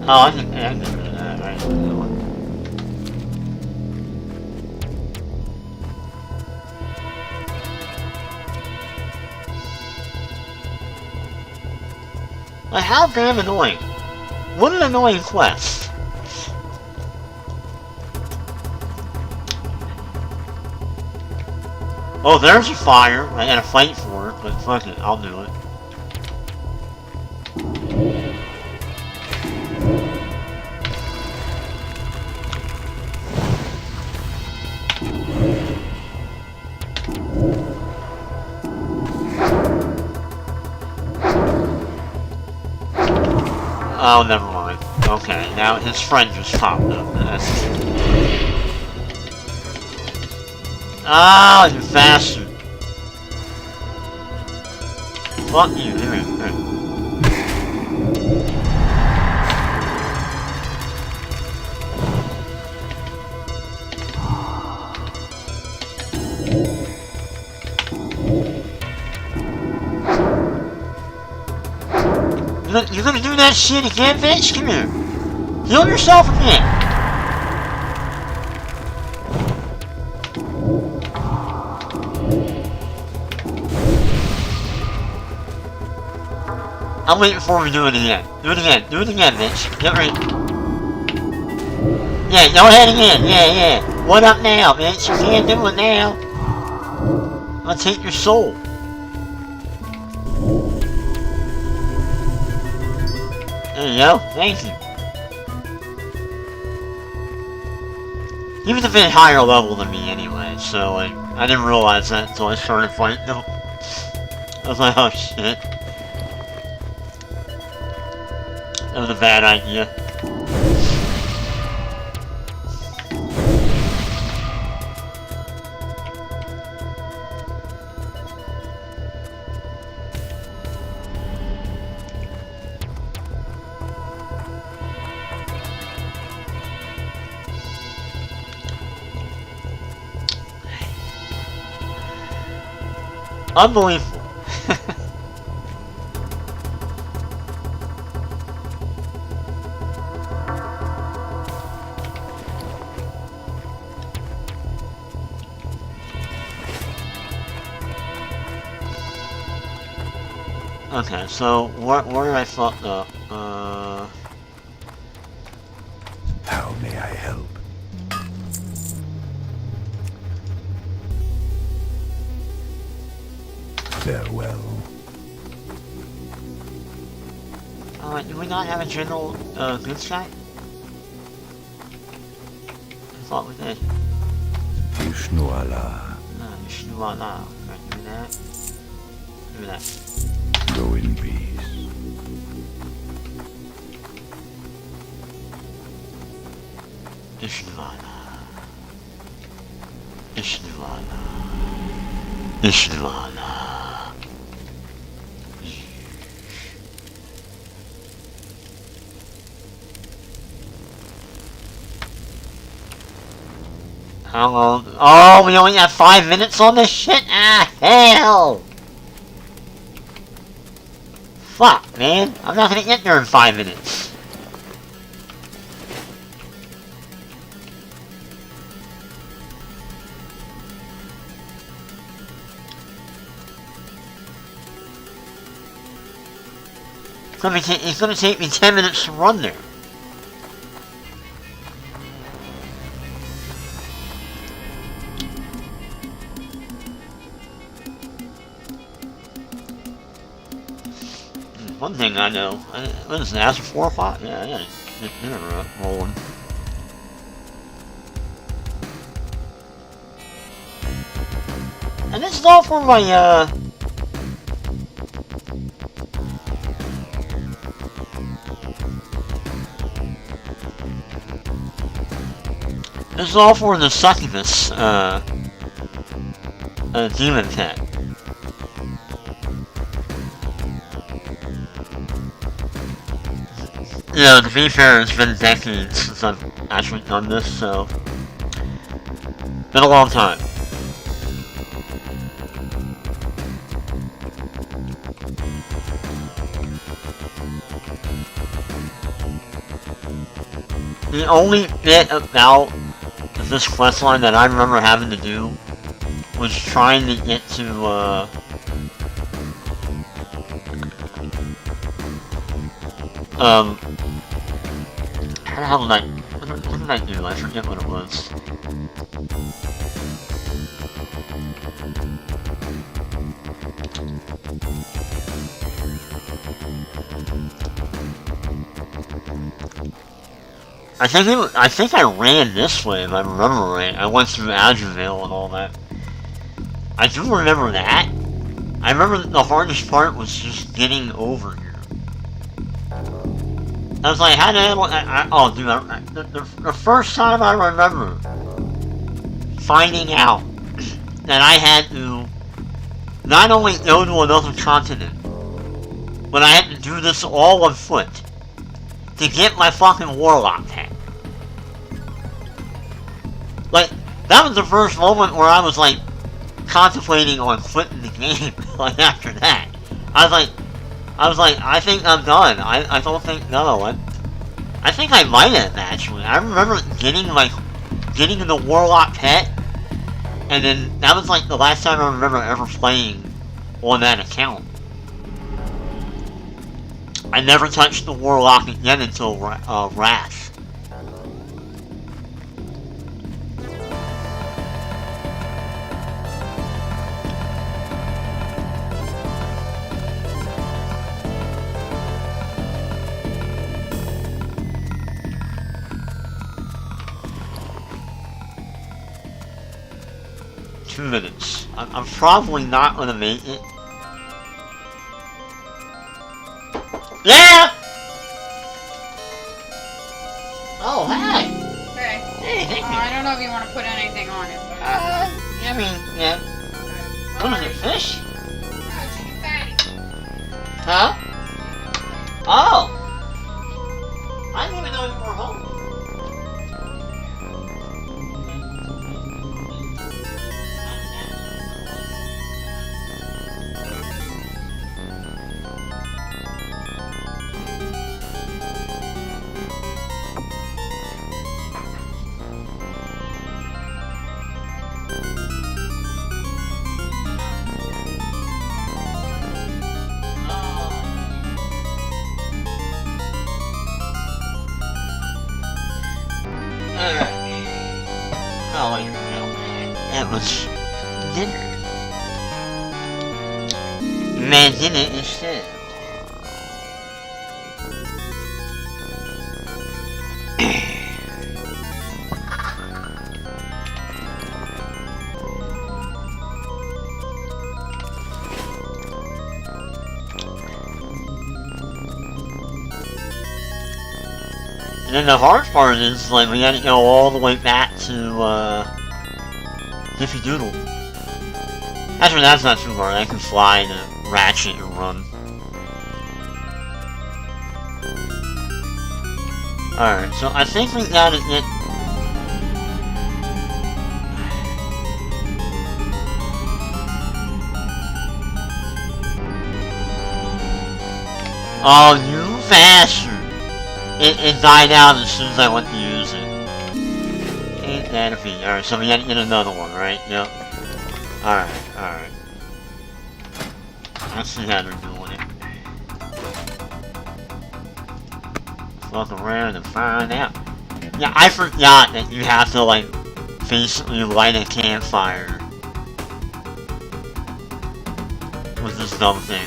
Speaker 2: Oh, I can do that, right? Like, how damn annoying. What an annoying quest. Oh, there's a fire. I gotta fight for it, but fuck it, I'll do it. Oh, never mind. Okay, now his friend just popped up. That's... Ah, you bastard! Fuck you, here. You're gonna do that shit again, bitch? Come here. Heal yourself again. I'm waiting for him to do it again. Do it again. Do it again, bitch. Get ready. Yeah, go ahead again. Yeah. What up now, bitch? You can't do it now. I'm gonna take your soul. There you go. Thank you. He was a bit higher level than me anyway, so like, I didn't realize that until I started fighting him. I was like, oh shit. That was a bad idea. Unbelievable. Okay, so where did I fuck up?
Speaker 5: How may I help? Farewell.
Speaker 2: Alright, do we not have a general, goods guy? I thought we did.
Speaker 5: Ishnuala.
Speaker 2: No, Ishnuala. Can I do that? Do that.
Speaker 5: Go in peace.
Speaker 2: Ishnuala. Ishnuala. Ishnuala. How long? Oh, we only have 5 minutes on this shit? Ah, hell! Fuck, man. I'm not gonna get there in 5 minutes. It's gonna take me 10 minutes to run there. One thing I know, what is it, after 4 o'clock? Yeah, get dinner rolling. And this is all for my, this is all for the succubus, demon pet. Yeah, to be fair, it's been decades since I've actually done this, so... Been a long time. The only bit about this questline that I remember having to do was trying to get to, how the hell did what did I do? I forget what it was. I think I ran this way if I remember right. I went through Azurvale and all that. I do remember that. I remember the hardest part was just getting over here. I was like, how the hell, oh dude, the first time I remember finding out that I had to not only go to another continent, but I had to do this all on foot to get my fucking Warlock hat. Like, that was the first moment where I was like, contemplating on quitting the game, like after that. I was like, I think I'm done. I don't think, no. I think I might have, actually. I remember getting the Warlock pet, and then that was like the last time I remember ever playing on that account. I never touched the Warlock again until Wrath. Minutes. I'm probably not gonna make it. Yeah! Oh, hey!
Speaker 6: Okay.
Speaker 2: Hey, thank you.
Speaker 6: I don't know if you want to put anything on it, but...
Speaker 2: I mean, yeah. What is it, fish?
Speaker 6: No, chicken patty.
Speaker 2: Huh? Oh! I didn't even know you were home. Oh, wait, no. That was dinner. Man, dinner instead. And then the hard part is, like, we gotta go all the way back to, Diffy Doodle. Actually, that's not too hard. I can fly and ratchet and run. Alright, so I think we gotta get... Oh, you bastard! It died out as soon as I went to use it. Ain't that a feat. Alright, so we gotta get another one, right? Yep. Alright. Let's see how they're doing it. Look around and find out. Yeah, I forgot that you have to, like, basically light a campfire with this dumb thing.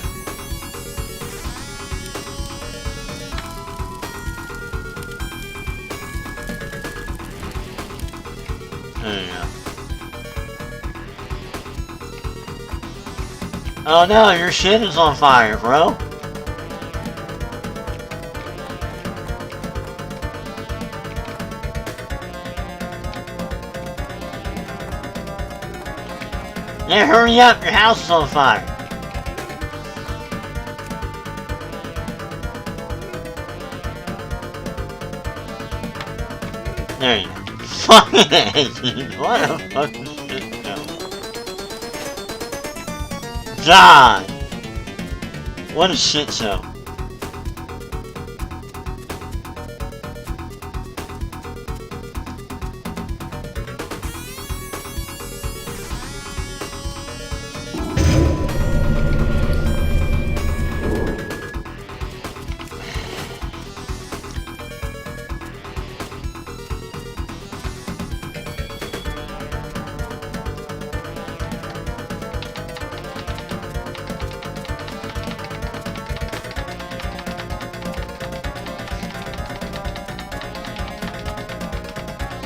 Speaker 2: There you go. Oh no, your shit is on fire, bro. Yeah, hurry up, your house is on fire. There you go. Fucking A, dude. What a fucking shit show. God! What a shit show.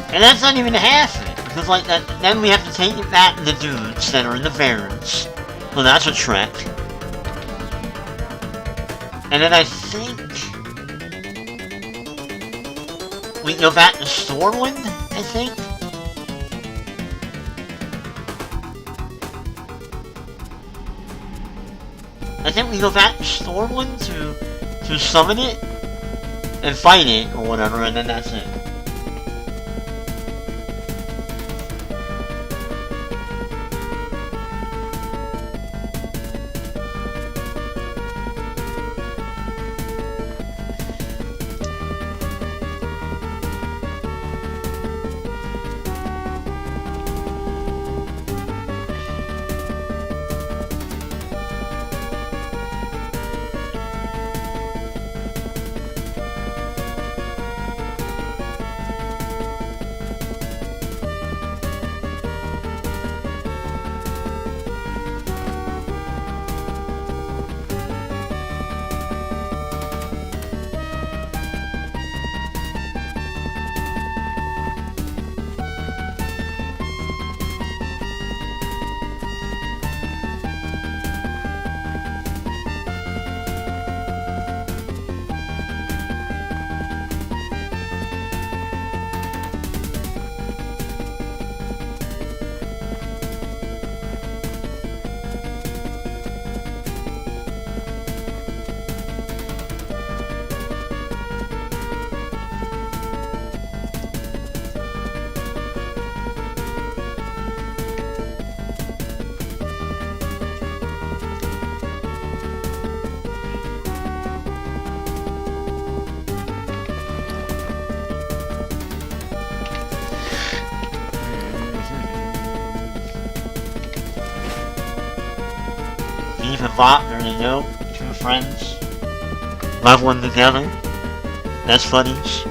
Speaker 2: And that's not even half of it, because like that, then we have to take it back to the dudes that are in the Barrens. So that's a trek. And then I think we go back to Stormwind, I think. I think we go back to Stormwind to summon it and fight it or whatever, and then that's it. the bot, there you go. 2 friends. Leveling together. Best buddies.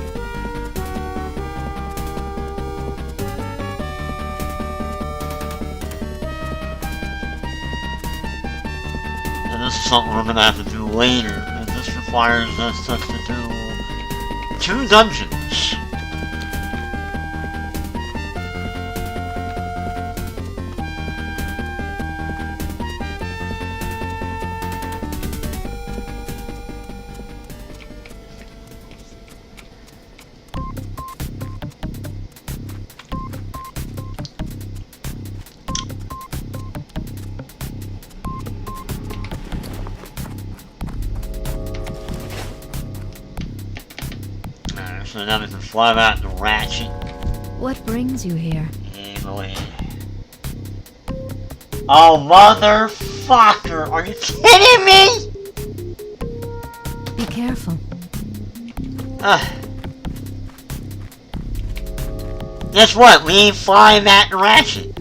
Speaker 2: And this is something we're gonna have to do later. And this requires us to do 2 dungeons. So now we can fly out the ratchet.
Speaker 7: What brings you here?
Speaker 2: Anyway. Oh, motherfucker! Are you kidding me?
Speaker 7: Be careful.
Speaker 2: Guess what? We ain't flying that ratchet.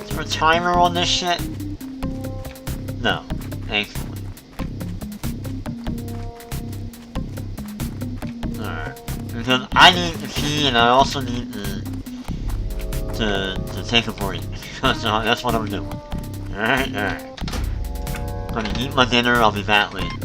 Speaker 2: Is there a timer on this shit? No, thankfully. Alright. Because I need to pee and I also need to take a break. So that's what I'm doing. Alright. Gonna eat my dinner, I'll be back later.